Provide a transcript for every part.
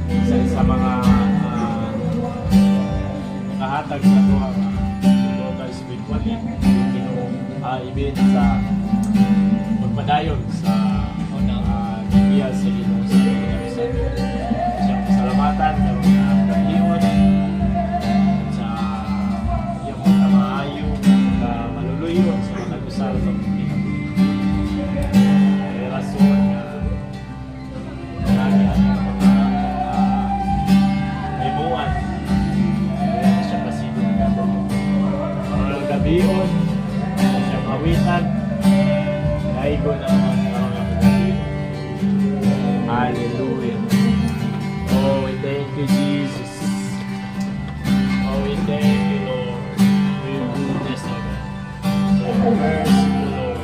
isa sa mga nakahatag sa ito ang local spiritually ibig sa magpadayon sa Biblia sa Ginoo sa siyang pasalamatan sa mga kahiyon at sa iyang mga maayo na maluluyon sa mga nag-usal sa mga may rason na lagi ang mga himuan kaya siya pasilong na mga gabiyon siyang awitan kaigo na hallelujah. Oh, we thank you, Jesus. Oh, we thank you, Lord, for your goodness, O God, for your mercy, Lord.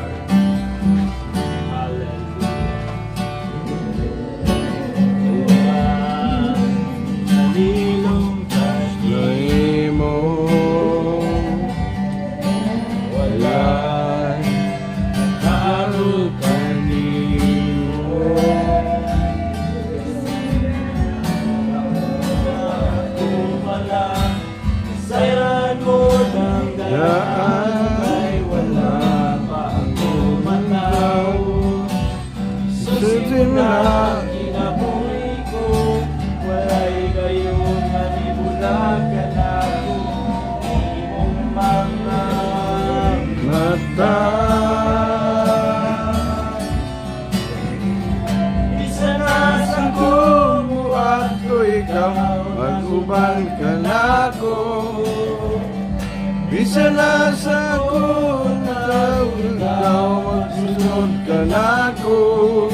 Hallelujah. Nalilong tayo mo, wala'y karukan mo. Sayan mo ng daan ay wala pa ako mataw. Susunod na kinabuhi ko, wala'y gayon manibulagan ako. Imong mga mata. Isa na sa kumo at ko ikaw, mag-uban ka na ko. Bisa na sa kunaw, ikaw magsunod ka na ko.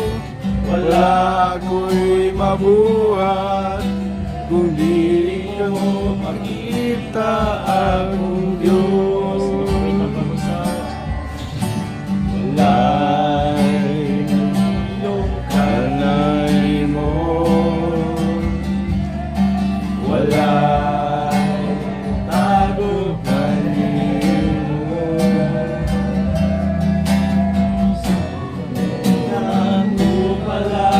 Wala ako'y mabuhat kung di mo makita ang Diyos. Wala'y ilong kanay mo, wala'y tago kanimo. Ako pala,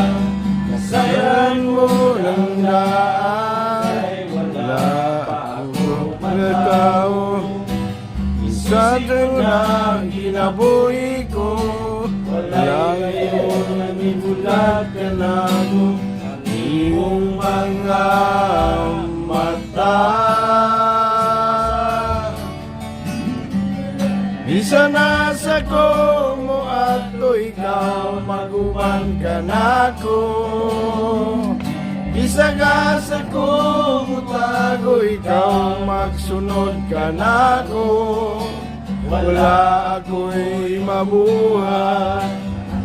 kasayan mo ng daan, wala pa ako matao. Isa na kinabuhi ko, wala ngayon nanibulag ka na ko. Ang iyong mga mata. Bisa na sa kumo at ikaw, mag-uban ka na ko. Bisa ka sa kumo tago, ikaw magsunod ka na ko. Wala ako'y mabuhat,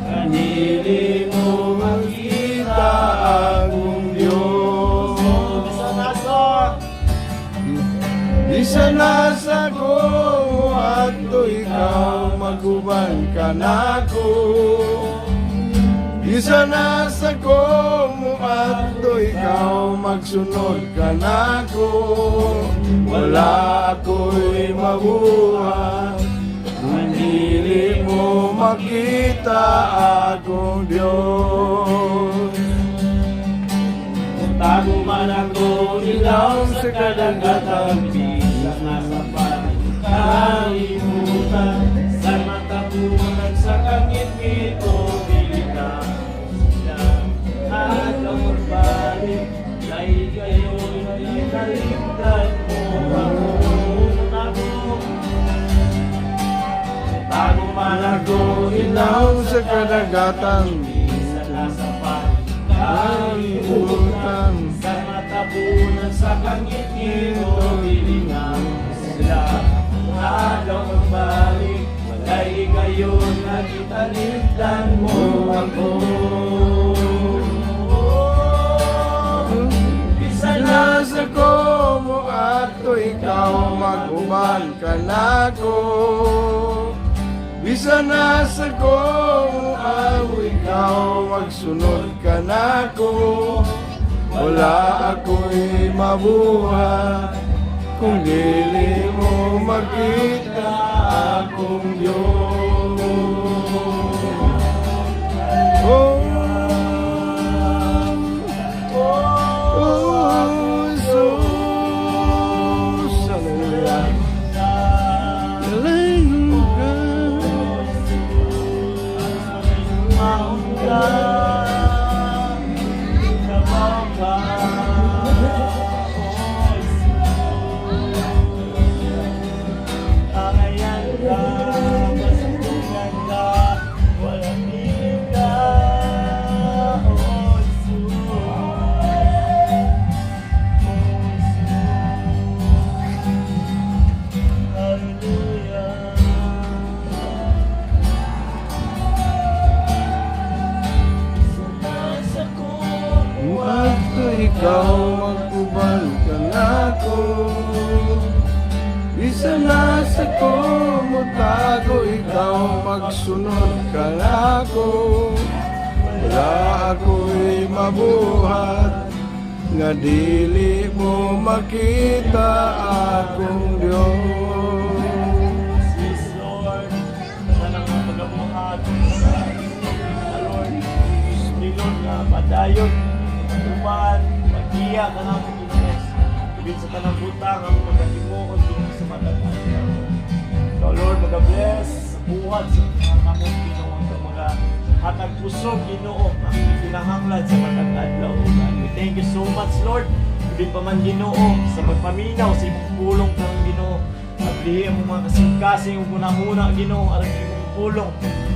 kanili mo makita akong Diyos. Bisa na sa kumo at ikaw, mag-uban ka na ko. Bisa na sa kumo at ikaw, magsunod ka na ko. Wala ako'y mabuhat, kanili mo makita akong Diyos. Tago man ako ilaw sa kadagatan, bisa na sa kalimutan, sa matapunan sa kangit-ngit o bilinan. At ang magbalik, dahil kayo'y nalikalimtan mo ako. Tago man ako ilaw sa kadagatan, bisa na sa kalimutan, sa matapunan sa kangit-ngit o bilinan. Sila agaw magbalik, wala'y gayon nagitalimtan mo ako. Bisa na sa kumo at ikaw, mag-uban ka na ko. Bisa na sa kumo at ikaw, magsunod ka na ko. Wala ako'y mabuhat, kung dili mo makita akong Diyos. Oh, oh, ka, oh Jesus. Angayan ka, pasungan ka, walang tingin ka, oh Jesus. Hallelujah. At ikaw magkuban ka na ko. Bisa na sa ko mutago, ikaw magsunod ka na ko. Wala ako'y mabuhat nga dili mo makita akong Diyos. Yes, Lord. Sana nga pag-amuhat. Lord, hindi Lord na padayon. Tuman, mag-iya ka namin Ginoo. Ibig sa tanang butang ang pagkatimuon dito sa matagad. So Lord, mag-bless sa buhat sa mga kamong Ginoo. Sa mga hatag pusog Ginoo ang pinahanglan sa matag-adlaw. We thank you so much Lord. Ibig pa man Ginoo sa magpaminaw sa imong pulong kang Ginoo. At lihi ang mga kasing-kasing ug muna Ginoo aron imong pulong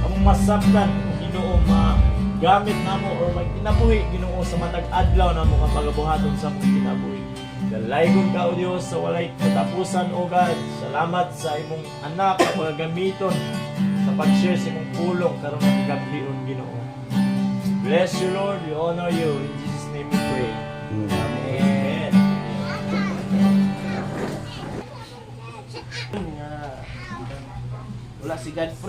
ang masabtan Ginoo gamit namo or magkinabuhi Ginoo sa matag adlaw namo nga pagabuhaton sa among kinabuhi. Dalaygon ka o Dios sa walay katapusan o God. Salamat sa imong anak nga pagagamiton sa pag-share sa imong pulong karon nga gabion Ginoo. Bless you Lord, we honor you. In Jesus name we pray. Amen. Wala si Godfrey.